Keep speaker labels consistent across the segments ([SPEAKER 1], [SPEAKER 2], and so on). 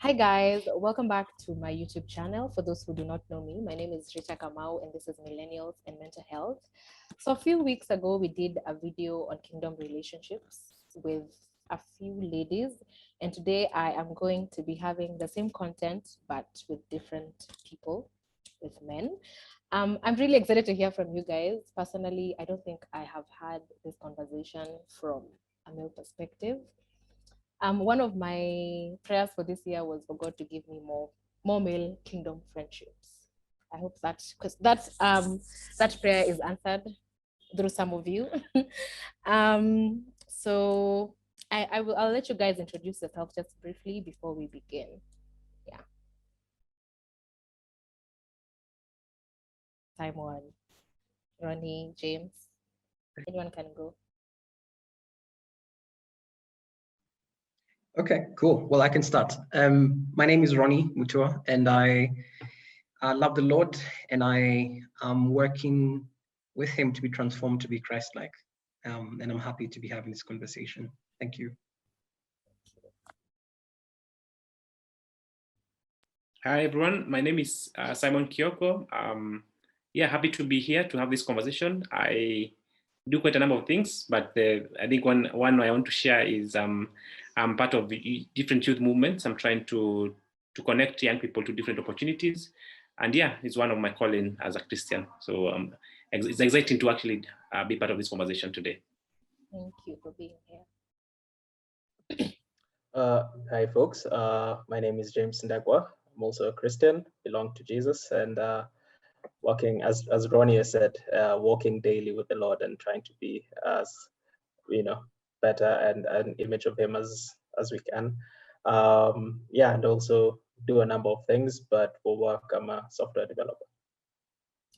[SPEAKER 1] Hi guys, welcome back to my YouTube channel. For those who do not know me, my name is Rita Kamau and this is Millennials and Mental Health. So a few weeks ago, we did a video on kingdom relationships with a few ladies, and today I am going to be having the same content but with different people, with men. I'm really excited to hear from you guys. Personally, I don't think I have had this conversation from a male perspective. One of my prayers for this year was for God to give me more male kingdom friendships. I hope that because that prayer is answered through some of you. So I'll let you guys introduce yourself just briefly before we begin. Yeah, Simon, Ronnie, James, anyone can go.
[SPEAKER 2] Okay, cool. Well, I can start. My name is Ronnie Mutua, and I love the Lord, and I am working with Him to be transformed to be Christ-like. And I'm happy to be having this conversation. Thank you.
[SPEAKER 3] Hi everyone, my name is Simon Kioko. Happy to be here to have this conversation. I do quite a number of things, but I think one I want to share is I'm part of different youth movements. I'm trying to connect young people to different opportunities, and it's one of my calling as a Christian. So it's exciting to actually be part of this conversation today.
[SPEAKER 1] Thank you for being here.
[SPEAKER 4] Hi, folks. My name is James Ndagwa. I'm also a Christian, belong to Jesus, and working, as Ronnie has said, walking daily with the Lord and trying to be as better and an image of Him as we can. And also do a number of things, but for work, I'm a software developer.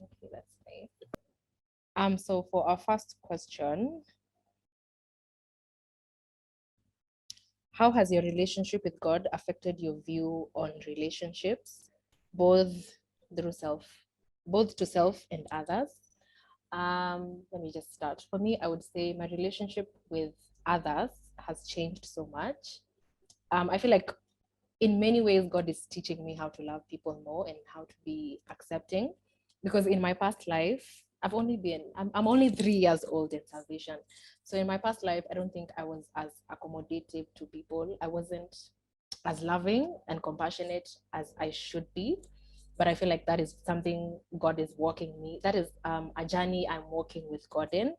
[SPEAKER 1] Okay, that's nice. So for our first question, how has your relationship with God affected your view on relationships, both to self and others? Let me just start. For me, I would say my relationship with others has changed so much. I feel like in many ways, God is teaching me how to love people more and how to be accepting. Because in my past life, I'm only 3 years old in salvation. So in my past life, I don't think I was as accommodative to people. I wasn't as loving and compassionate as I should be. But I feel like that is something God is walking me. That is a journey I'm walking with God in.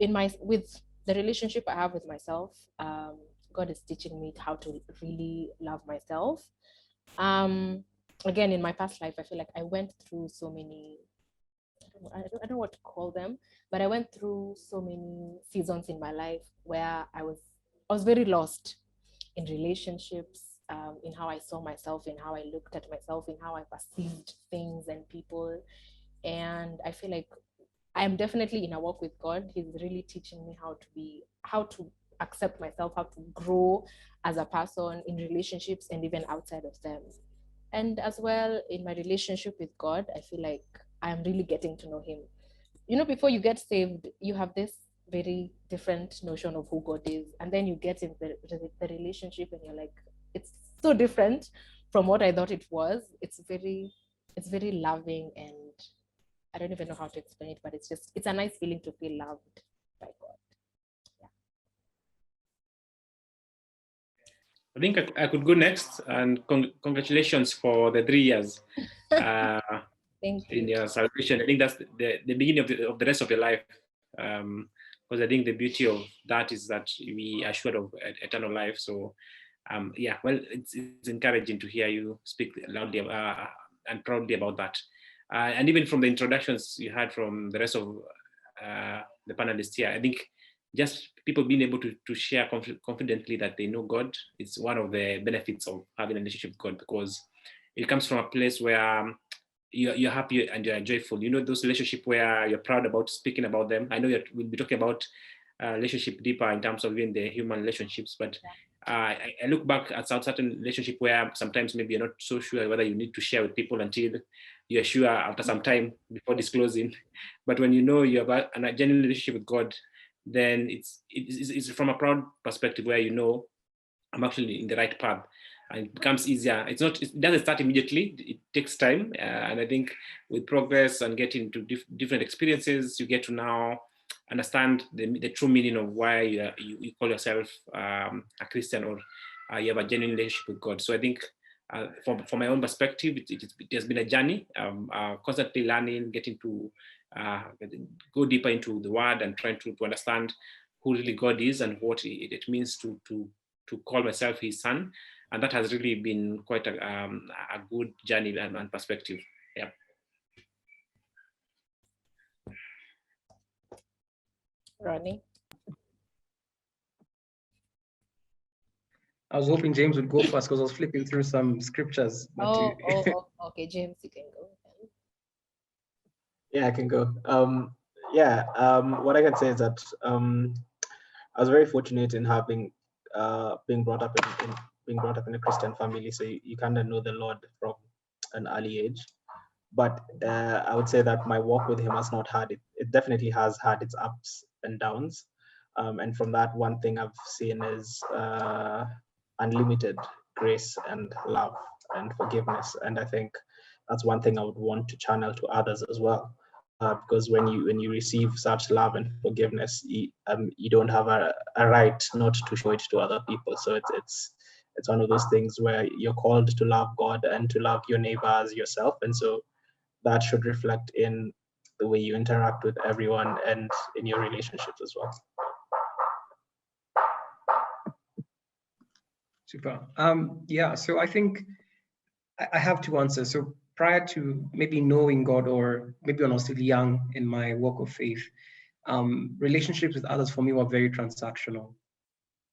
[SPEAKER 1] With the relationship I have with myself, God is teaching me how to really love myself. Again, in my past life, I feel like I went through so many, I don't know what to call them, but I went through so many seasons in my life where I was very lost in relationships, in how I saw myself, in how I looked at myself, in how I perceived things and people. And I feel like I am definitely in a walk with God. He's really teaching me how to accept myself, how to grow as a person in relationships and even outside of them. And as well, in my relationship with God, I feel like I am really getting to know Him. Before you get saved, you have this very different notion of who God is. And then you get in the relationship and you're like, it's so different from what I thought it was. It's very loving, and I don't even know how to explain it, but it's a nice feeling to feel loved by God. Yeah.
[SPEAKER 3] I think I could go next, and congratulations for the 3 years
[SPEAKER 1] Thank
[SPEAKER 3] in
[SPEAKER 1] you.
[SPEAKER 3] your salvation. I think that's the beginning of the rest of your life. Because I think the beauty of that is that we are sure of eternal life. So, it's encouraging to hear you speak loudly and proudly about that. And even from the introductions you had from the rest of the panelists here, I think just people being able to share confidently that they know God is one of the benefits of having a relationship with God, because it comes from a place where you're happy and you're joyful. You know, those relationships where you're proud about speaking about them. I know we'll be talking about relationship deeper in terms of even the human relationships, but I look back at certain relationship where sometimes maybe you're not so sure whether you need to share with people until you're sure after some time before disclosing. But when you know you have a genuine relationship with God, then it's from a proud perspective where you know I'm actually in the right path. and it becomes easier. It doesn't start immediately. It takes time, and I think with progress and getting to different experiences, you get to now understand the true meaning of why you call yourself a Christian, or you have a genuine relationship with God. So I think from my own perspective, it has been a journey, constantly learning, getting to go deeper into the word and trying to understand who really God is and what it means to call myself his son. And that has really been quite a good journey and perspective. Yeah.
[SPEAKER 1] Ronnie?
[SPEAKER 2] I was hoping James would go first because I was flipping through some scriptures. But
[SPEAKER 1] Okay, James, you can go.
[SPEAKER 4] Yeah, I can go. What I can say is that I was very fortunate in having being brought up in a Christian family, so you kind of know the Lord from an early age. But I would say that my walk with him has not had it. It definitely has had its ups and downs. And from that, one thing I've seen is unlimited grace and love and forgiveness. And I think that's one thing I would want to channel to others as well. Because when you receive such love and forgiveness, you don't have a right not to show it to other people. So it's one of those things where you're called to love God and to love your neighbor as yourself. And so that should reflect in the way you interact with everyone and in your relationships as well.
[SPEAKER 2] Super. Yeah, so I think I have two answers. So prior to maybe knowing God, or maybe when I was still young in my walk of faith, relationships with others for me were very transactional.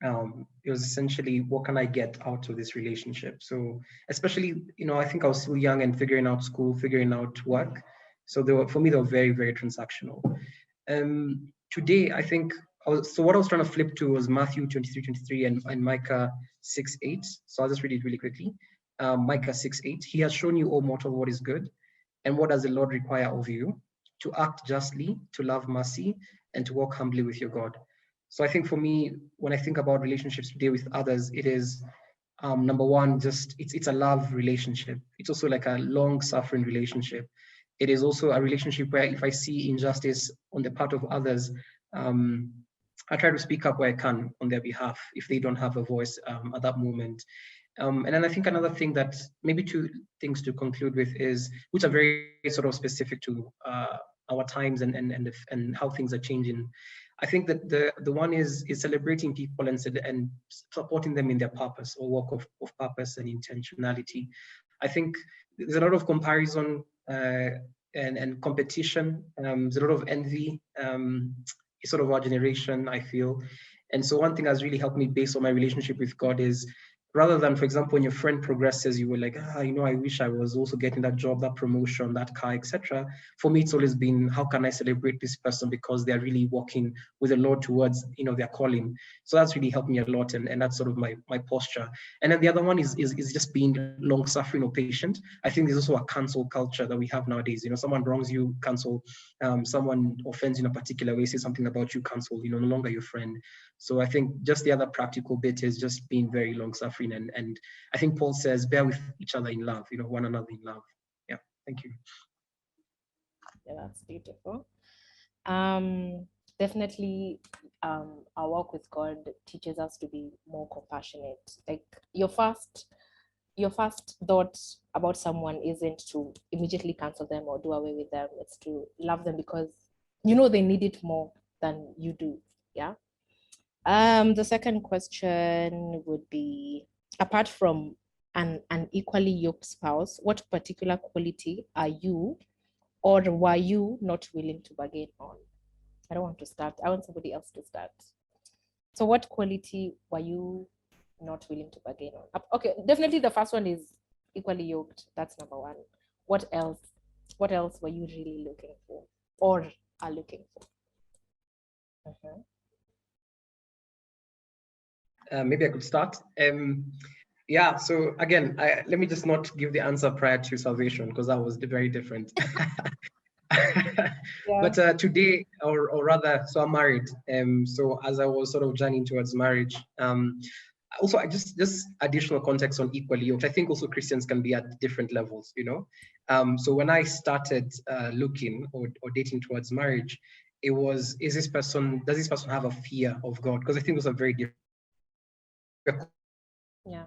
[SPEAKER 2] It was essentially, what can I get out of this relationship? So especially, I think I was still young and figuring out school, figuring out work. So for me, they were very, very transactional. Today, I think, so what I was trying to flip to was Matthew 23:23 and Micah 6:8. So I'll just read it really quickly. Micah 6:8, he has shown you, O mortal, what is good. And what does the Lord require of you? To act justly, to love mercy, and to walk humbly with your God. So I think for me, when I think about relationships today with others, it is number one, just it's a love relationship. It's also like a long-suffering relationship. It is also a relationship where if I see injustice on the part of others, I try to speak up where I can on their behalf if they don't have a voice at that moment. And then I think another thing that maybe two things to conclude with is, which are very sort of specific to our times and how things are changing. I think that the one is celebrating people and supporting them in their purpose or work of purpose and intentionality. I think there's a lot of comparison and competition. There's a lot of envy. Sort of our generation, I feel. And so one thing that's really helped me based on my relationship with God is, rather than, for example, when your friend progresses, you were like, I wish I was also getting that job, that promotion, that car, etc. For me, it's always been, how can I celebrate this person because they're really walking with the Lord towards, their calling. So that's really helped me a lot, and that's sort of my posture. And then the other one is just being long-suffering or patient. I think there's also a cancel culture that we have nowadays. Someone wrongs you, cancel. Someone offends you in a particular way, say something about you, cancel. No longer your friend. So I think just the other practical bit is just being very long-suffering. And I think Paul says, bear with each other in love, one another in love. Yeah, thank you.
[SPEAKER 1] Yeah, that's beautiful. Definitely, our walk with God teaches us to be more compassionate. Like your first thought about someone isn't to immediately cancel them or do away with them. It's to love them because they need it more than you do. Yeah. The second question would be, apart from an equally yoked spouse, what particular quality are you or were you not willing to bargain on? I don't want to start. I want somebody else to start. So what quality were you not willing to bargain on? Okay, definitely the first one is equally yoked. That's number one. What else? What else were you really looking for or are looking for?
[SPEAKER 2] Maybe I could start. Yeah, so again, let me just not give the answer prior to salvation, because that was very different.
[SPEAKER 1] Yeah.
[SPEAKER 2] But today, or rather, so I'm married. So as I was sort of journeying towards marriage, also, I just additional context on equally yoked. I think also Christians can be at different levels, you know. So when I started looking or dating towards marriage, it was, does this person have a fear of God? Because I think those are very different.
[SPEAKER 1] Yeah.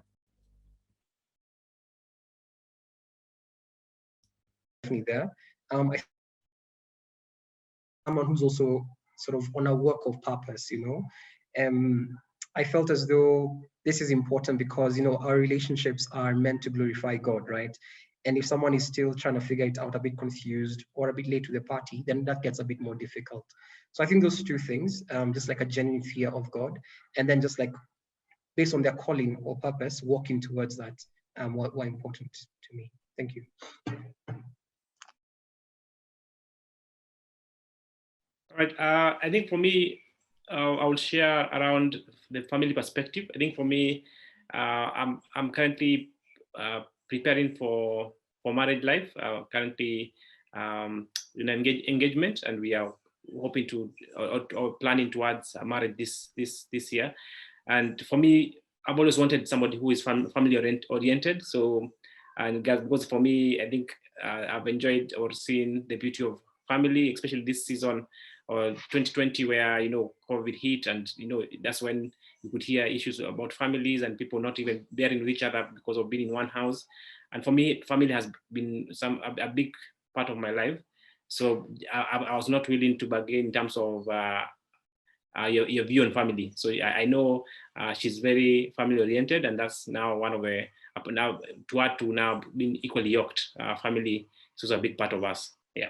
[SPEAKER 2] Definitely there. I someone who's also sort of on a work of purpose, you know. I felt as though this is important because, you know, our relationships are meant to glorify God, right? And if someone is still trying to figure it out, a bit confused or a bit late to the party, then that gets a bit more difficult. So I think those two things, just like a genuine fear of God, and then just like based on their calling or purpose, walking towards that, were important to me. Thank you.
[SPEAKER 3] All right. I think for me, I will share around the family perspective. I think for me, I'm currently preparing for marriage life. Currently, in engagement, and we are hoping to or planning towards a marriage this year. And for me, I've always wanted somebody who is family oriented. So, and because for me, I think I've enjoyed or seen the beauty of family, especially this season or 2020, where, you know, COVID hit, and, you know, that's when you could hear issues about families and people not even bearing with each other because of being in one house. And for me, family has been a big part of my life. So I was not willing to bargain in terms of your view on family. So I know she's very family oriented, and that's now one of the, now to add to now being equally yoked, family is also a big part of us. Yeah.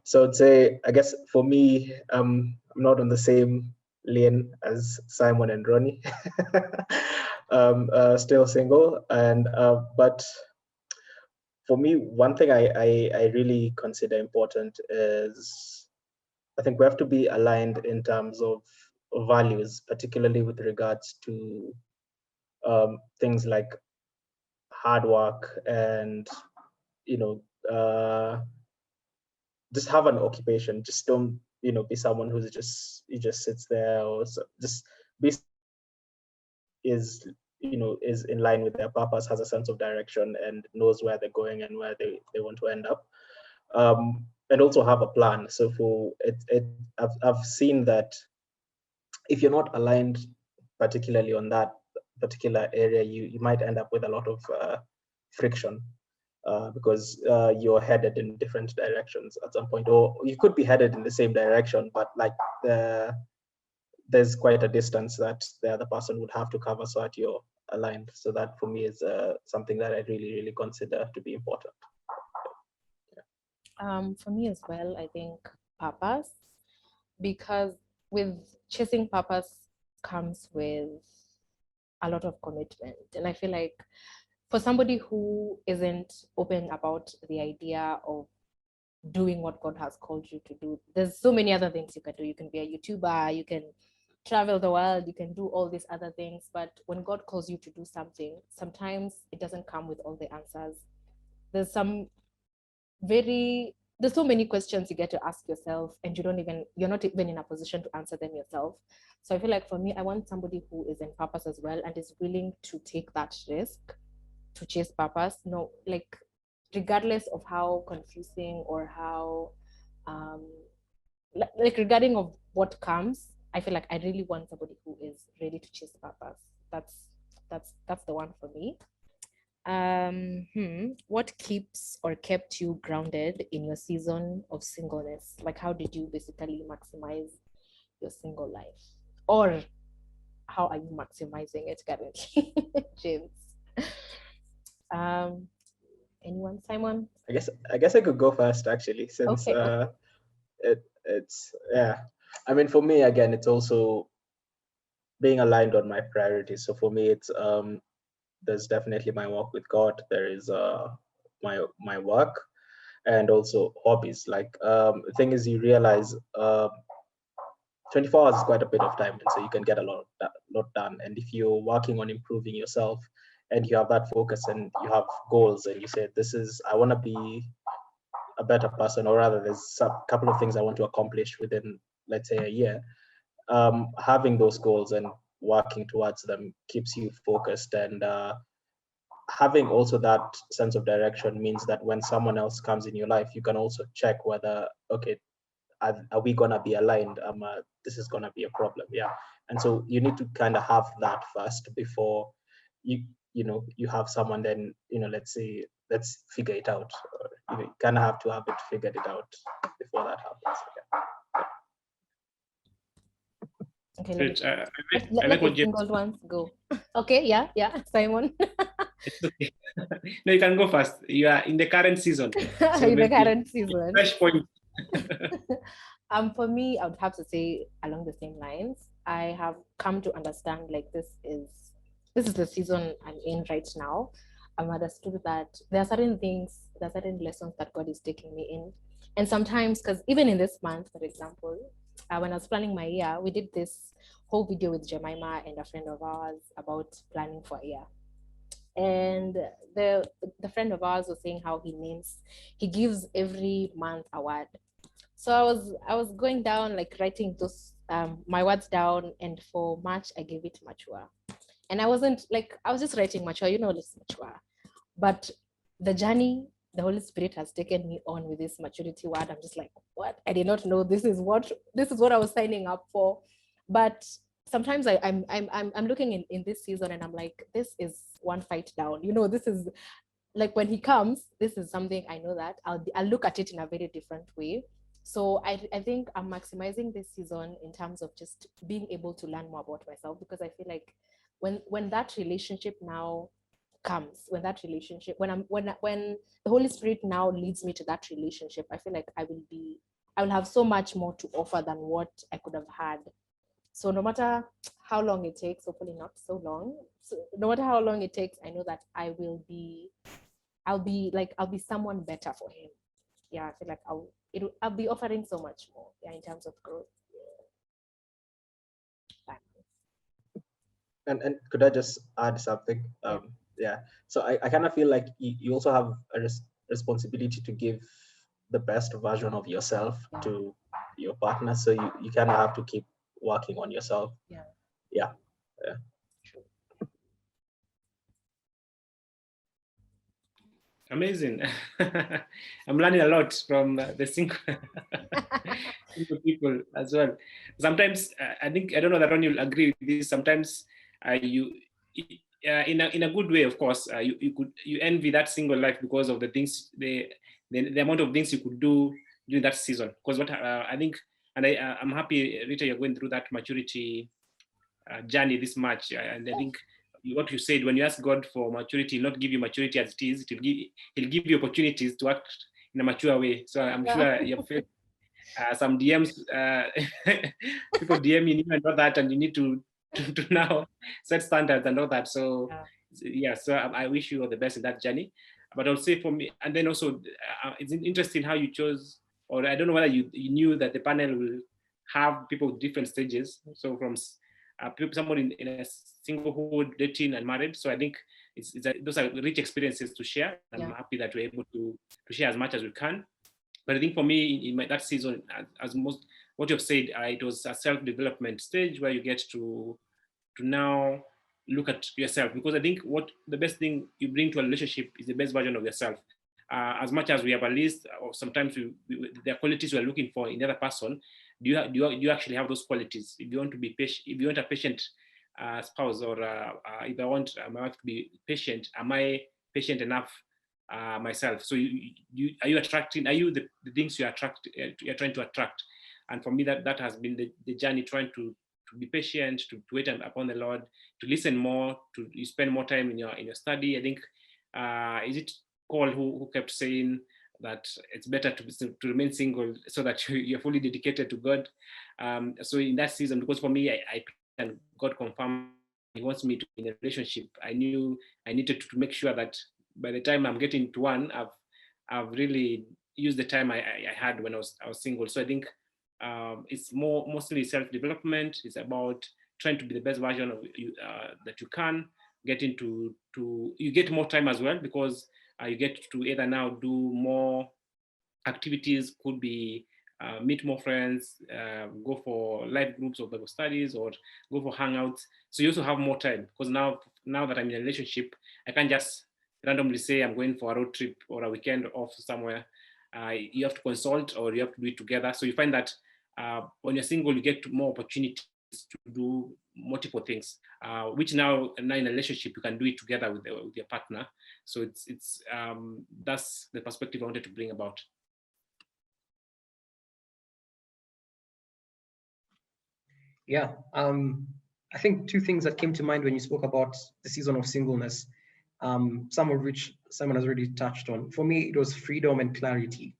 [SPEAKER 4] So I'd say, I guess for me, I'm not on the same lane as Simon and Ronnie. Still single, and but for me, one thing I really consider important is, I think we have to be aligned in terms of values, particularly with regards to things like hard work and, you know, just have an occupation. Just don't, you know, be someone who's just sits there, or just be is, you know, is in line with their purpose, has a sense of direction, and knows where they're going and where they want to end up, and also have a plan. So for it I've seen that if you're not aligned particularly on that particular area, you might end up with a lot of friction, because you're headed in different directions at some point, or you could be headed in the same direction, but like there's quite a distance that the other person would have to cover so that you're aligned. So that for me is something that I really consider to be important.
[SPEAKER 1] For me as well, I think purpose, because with chasing purpose comes with a lot of commitment. And I feel like for somebody who isn't open about the idea of doing what God has called you to do, there's so many other things you can do. You can be a YouTuber, you can travel the world, you can do all these other things. But when God calls you to do something, sometimes it doesn't come with all the answers. There's so many questions you get to ask yourself, and you're not even in a position to answer them yourself. So I feel like for me, I want somebody who is in purpose as well and is willing to take that risk to chase purpose. No, like regardless of how confusing or how like regarding of what comes, I feel like I really want somebody who is ready to chase purpose. That's the one for me. What keeps or kept you grounded in your season of singleness? Like, how did you basically maximize your single life, or how are you maximizing it currently? James. Anyone? Simon?
[SPEAKER 4] I guess I could go first, actually, since
[SPEAKER 1] Okay.
[SPEAKER 4] it's yeah. I mean, for me, again, it's also being aligned on my priorities. So for me, it's there's definitely my walk with God. There is my work, and also hobbies. Like the thing is, you realize 24 hours is quite a bit of time, and so you can get a lot done. And if you're working on improving yourself, and you have that focus, and you have goals, and you say, this is, I want to be a better person, or rather there's a couple of things I want to accomplish within, let's say, a year, having those goals and working towards them keeps you focused, and having also that sense of direction means that when someone else comes in your life, you can also check whether, okay, are we gonna be aligned? This is gonna be a problem, yeah. And so you need to kind of have that first before you have someone. Then let's say, let's figure it out. Or, you kind of have to have it figured it out before that happens.
[SPEAKER 1] Okay,
[SPEAKER 3] Great.
[SPEAKER 1] let
[SPEAKER 3] like
[SPEAKER 1] the
[SPEAKER 3] what you.
[SPEAKER 1] single ones go. Okay, yeah, Simon.
[SPEAKER 3] It's okay. No, you can go first. You are in the current season, so
[SPEAKER 1] In the
[SPEAKER 3] maybe
[SPEAKER 1] current season.
[SPEAKER 3] fresh point.
[SPEAKER 1] For me, I would have to say along the same lines. I have come to understand like this is the season I'm in right now. I've understood that there are certain things, there are certain lessons that God is taking me in. And sometimes, because even in this month, for example, when I was planning my year, we did this whole video with Jemima and a friend of ours about planning for a year. And the friend of ours was saying how he gives every month a word. So I was going down, like writing those my words down, and for March I gave it mature. And I wasn't like, I was just writing mature, this mature. But the journey the Holy Spirit has taken me on with this maturity word, I'm just like, what? I did not know this is what I was signing up for. But sometimes I'm looking in this season and I'm like, this is one fight down. This is like, when he comes, this is something I know that I'll look at it in a very different way. So I think I'm maximizing this season in terms of just being able to learn more about myself, because I feel like when that relationship now comes, when the Holy Spirit now leads me to that relationship, I feel like I will have so much more to offer than what I could have had. So no matter how long it takes, hopefully not so long, so no matter how long it takes, I know that I'll be someone better for him. Yeah, I feel like I'll be offering so much more, yeah, in terms of growth.
[SPEAKER 4] And could I just add something? Yeah. So I kind of feel like you also have a responsibility to give the best version of yourself to your partner. So you kind of have to keep working on yourself. Yeah.
[SPEAKER 1] True.
[SPEAKER 3] Amazing. I'm learning a lot from the single people as well. Sometimes I don't know that Ron will agree with this. Sometimes you in a good way, of course, you envy that single life because of the things, the amount of things you could do during that season. Because what I think, and I'm happy, Rita, you're going through that maturity journey this much. And I think what you said, when you ask God for maturity, he'll not give you maturity as it is. He'll give you opportunities to act in a mature way. So I'm sure you've felt some DMs, people DMing you and all that, and you need to now set standards and all that. So yeah, so I wish you all the best in that journey. But I'll say for me, and then also it's interesting how you chose, or I don't know whether you knew that the panel will have people with different stages. So from someone in a singlehood, dating, and married. So I think those are rich experiences to share. I'm happy that we're able to share as much as we can. But I think for me, in that season, as most what you've said, it was a self-development stage where you get to now look at yourself, because I think what the best thing you bring to a relationship is the best version of yourself. As much as we have a list, or sometimes there are qualities we're looking for in the other person, do you actually have those qualities? If you want to be patient, if you want a patient spouse, or if I want my wife to be patient, am I patient enough myself? So are you attracting? Are you the things you attract? You're trying to attract. And for me, that has been the journey, trying to be patient, to wait upon the Lord, to listen more, to you spend more time in your study. I think is it Paul who kept saying that it's better to remain single so that you're fully dedicated to God. So in that season, because for me, I and God confirmed He wants me to be in a relationship. I knew I needed to make sure that by the time I'm getting to one, I've really used the time I had when I was single. So I think it's mostly self-development. It's about trying to be the best version of you that you can. Getting to you get more time as well, because you get to either now do more activities could be meet more friends, go for live groups of Bible studies, or go for hangouts. So you also have more time, because now that I'm in a relationship, I can't just randomly say I'm going for a road trip or a weekend off somewhere. You have to consult, or you have to do it together. So you find that when you're single, you get more opportunities to do multiple things, which now in a relationship you can do it together with your partner. So it's that's the perspective I wanted to bring about.
[SPEAKER 2] Yeah, I think two things that came to mind when you spoke about the season of singleness, some of which Simon has already touched on. For me, it was freedom and clarity.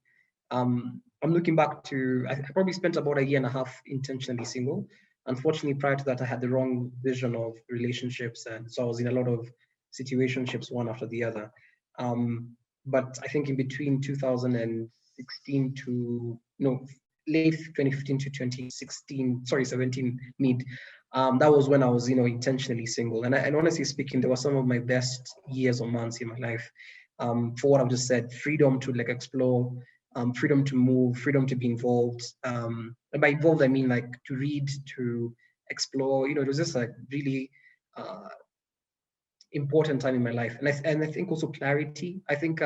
[SPEAKER 2] I'm looking back to, I probably spent about a year and a half intentionally single. Unfortunately, prior to that, I had the wrong vision of relationships. And so I was in a lot of situationships, one after the other. But I think in between 2016 to, no, late 2015 to 2016, sorry, 17 mid, that was when I was, intentionally single. And honestly speaking, there were some of my best years or months in my life. For what I've just said, freedom to like explore, freedom to move, freedom to be involved. And by involved, I mean like to read, to explore. It was just like really important time in my life. And I think also clarity. I think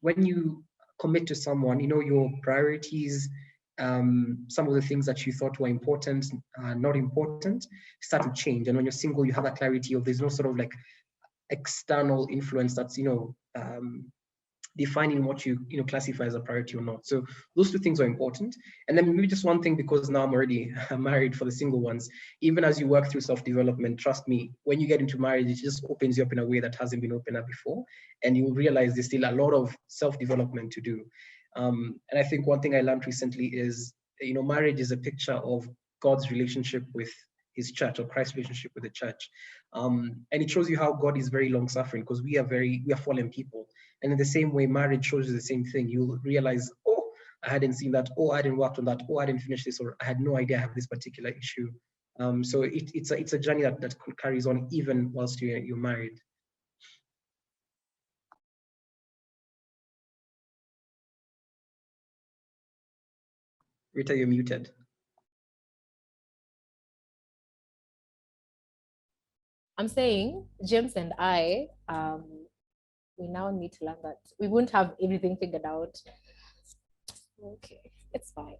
[SPEAKER 2] when you commit to someone, your priorities, some of the things that you thought were important, not important, start to change. And when you're single, you have that clarity of there's no sort of like external influence that's defining what you classify as a priority or not. So those two things are important. And then maybe just one thing, because now I'm already married, for the single ones, even as you work through self-development, trust me, when you get into marriage, it just opens you up in a way that hasn't been opened up before. And you will realize there's still a lot of self-development to do. And I think one thing I learned recently is, marriage is a picture of God's relationship with his church, or Christ's relationship with the church. And it shows you how God is very long suffering, because we are fallen people. And in the same way, marriage shows you the same thing. You'll realize, oh, I hadn't seen that. Oh, I didn't work on that. Oh, I didn't finish this, or I had no idea I have this particular issue. So it's a journey that carries on even whilst you're married. Rita, you're muted.
[SPEAKER 1] I'm saying James and I, we now need to learn that we won't have everything figured out. Okay, it's fine.